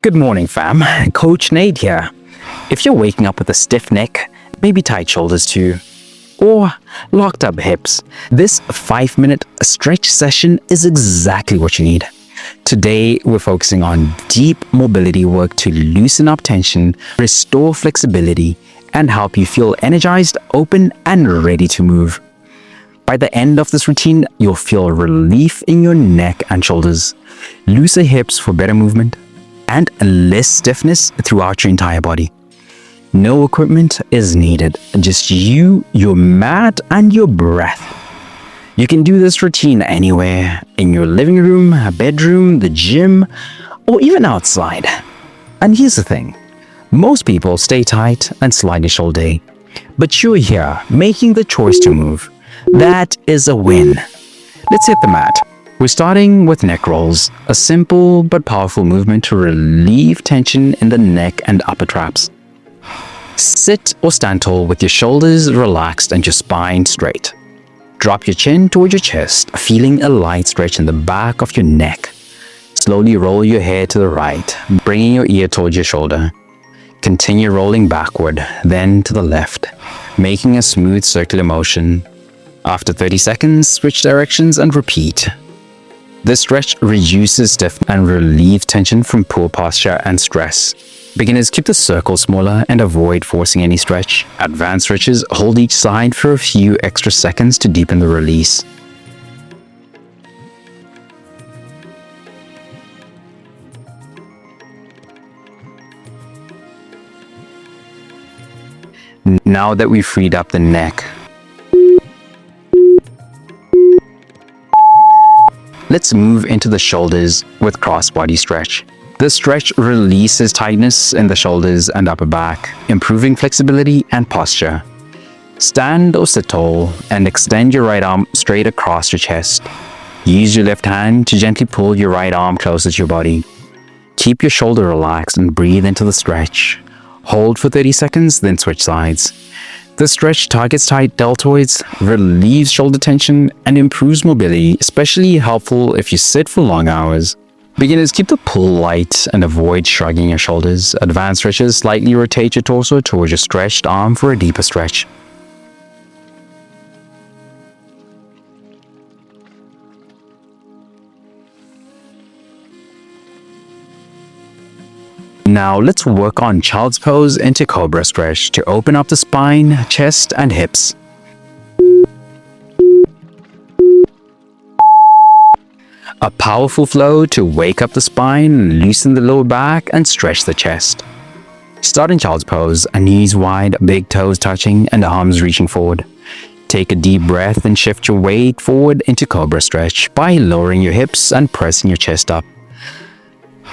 Good morning, fam. Coach Nate here. If you're waking up with a stiff neck, maybe tight shoulders too, or locked up hips, this 5-minute stretch session is exactly what you need. Today, we're focusing on deep mobility work to loosen up tension, restore flexibility, and help you feel energized, open, and ready to move. By the end of this routine, you'll feel relief in your neck and shoulders, looser hips for better movement, and less stiffness throughout your entire body. No equipment is needed, just you, your mat, and your breath. You can do this routine anywhere, in your living room, bedroom, the gym, or even outside. And here's the thing, most people stay tight and sluggish all day, but you're here making the choice to move. That is a win. Let's hit the mat. We're starting with neck rolls, a simple but powerful movement to relieve tension in the neck and upper traps. Sit or stand tall with your shoulders relaxed and your spine straight. Drop your chin towards your chest, feeling a light stretch in the back of your neck. Slowly roll your head to the right, bringing your ear towards your shoulder. Continue rolling backward, then to the left, making a smooth circular motion. After 30 seconds, switch directions and repeat. This stretch reduces stiffness and relieves tension from poor posture and stress. Beginners keep the circle smaller and avoid forcing any stretch. Advanced stretches hold each side for a few extra seconds to deepen the release. Now that we've freed up the neck, let's move into the shoulders with cross-body stretch. This stretch releases tightness in the shoulders and upper back, improving flexibility and posture. Stand or sit tall and extend your right arm straight across your chest. Use your left hand to gently pull your right arm closer to your body. Keep your shoulder relaxed and breathe into the stretch. Hold for 30 seconds, then switch sides. This stretch targets tight deltoids, relieves shoulder tension, and improves mobility, especially helpful if you sit for long hours. Beginners keep the pull light and avoid shrugging your shoulders. Advanced stretches slightly rotate your torso towards your stretched arm for a deeper stretch. Now let's work on child's pose into cobra stretch to open up the spine, chest, and hips. A powerful flow to wake up the spine, loosen the lower back, and stretch the chest. Start in child's pose, knees wide, big toes touching, and arms reaching forward. Take a deep breath and shift your weight forward into cobra stretch by lowering your hips and pressing your chest up.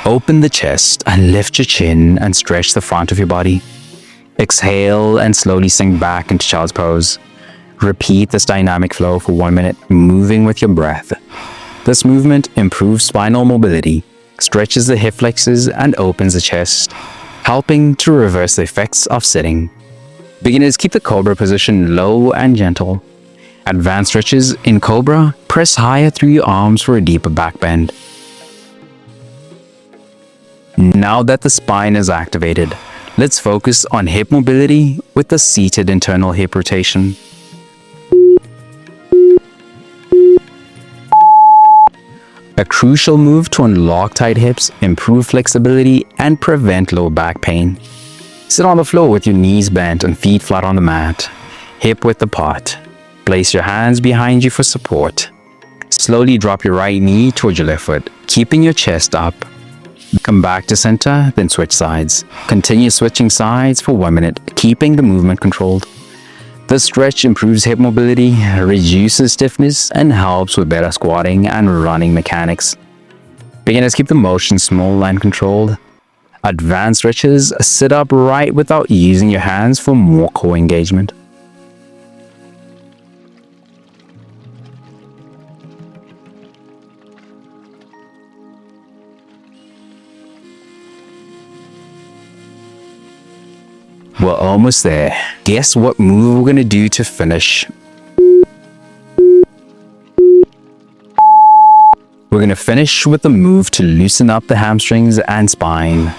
Open the chest and lift your chin and stretch the front of your body. Exhale and slowly sink back into child's pose. Repeat this dynamic flow for 1 minute, moving with your breath. This movement improves spinal mobility, stretches the hip flexors, and opens the chest, helping to reverse the effects of sitting. Beginners keep the cobra position low and gentle. Advanced stretches in cobra, press higher through your arms for a deeper back bend. Now that the spine is activated, let's focus on hip mobility with the seated internal hip rotation. A crucial move to unlock tight hips, improve flexibility, and prevent low back pain. Sit on the floor with your knees bent and feet flat on the mat, hip width apart. Place your hands behind you for support. Slowly drop your right knee towards your left foot, keeping your chest up. Come back to center, then switch sides. Continue switching sides for 1 minute, keeping the movement controlled. This stretch improves hip mobility, reduces stiffness, and helps with better squatting and running mechanics. Beginners keep the motion small and controlled. Advanced stretches sit upright without using your hands for more core engagement. We're almost there. Guess what move we're gonna do to finish? We're going to Finish with a move to loosen up the hamstrings and spine.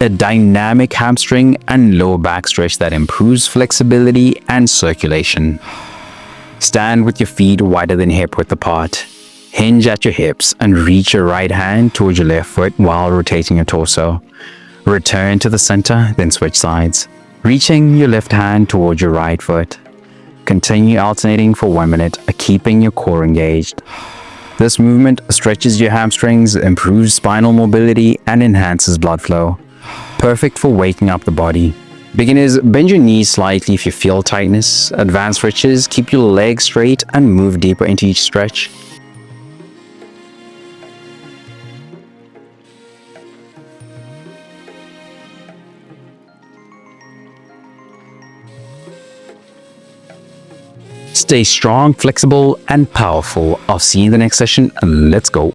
A dynamic hamstring and lower back stretch that improves flexibility and circulation. Stand with your feet wider than hip width apart. Hinge at your hips and reach your right hand towards your left foot while rotating your torso. Return to the center, then switch sides, reaching your left hand towards your right foot. Continue alternating for 1 minute, keeping your core engaged. This movement stretches your hamstrings, improves spinal mobility, and enhances blood flow. Perfect for waking up the body. Beginners, bend your knees slightly if you feel tightness. Advanced stretches, keep your legs straight and move deeper into each stretch. Stay strong, flexible, and powerful. I'll see you in the next session. Let's go.